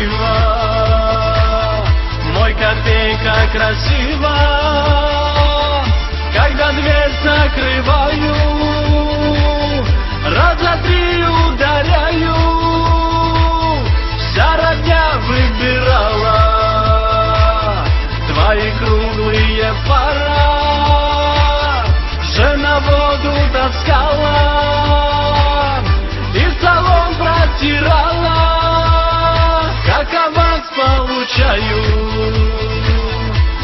красиво, мой копейка красиво, когда дверь закрываю, раза 3 ударяю, вся родня выбирала твои круглые пора, же на воду таскала и салон протирала, как аванс получаю,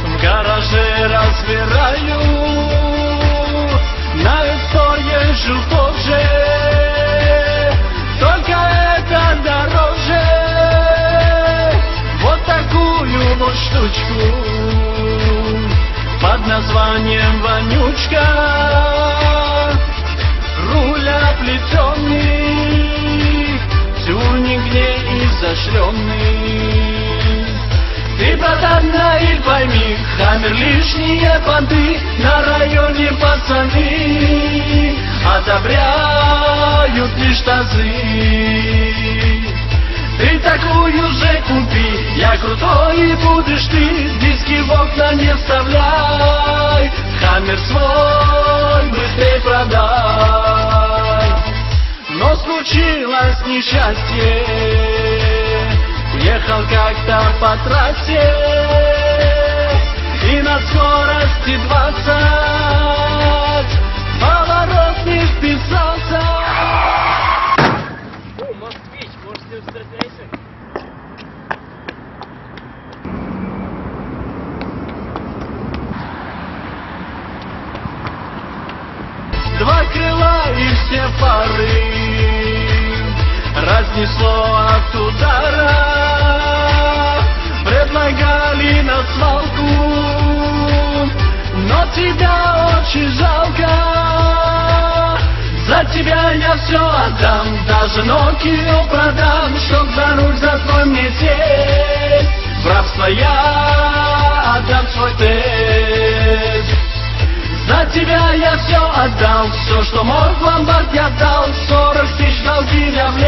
в гараже разбираю, на экспорт езжу позже, только это дороже, вот такую вот штучку под названием вонючка, руль оплетенный, тюнинг не изощренный. Ты, братан, и пойми, Хаммер лишние понты, на районе пацаны одобряют лишь тазы. Ты такую же купи, я крутой и будешь ты, диски в окна не вставляй, Хаммер свой быстрей продай. Но случилось несчастье, ехал как-то по трассе и на скорости 20 поворот не вписался. Москвич, можете устроить рейсинг? Два крыла и все пары разнесло от удара, предлагали на свалку, но тебя очень жалко. За тебя я все отдам, даже Nokia продам, чтоб за руль за твой мне сесть. В рабство я отдам свой тест. За тебя я все отдал, все, что мог, в ломбард я дал, 40 тысяч долги я влез.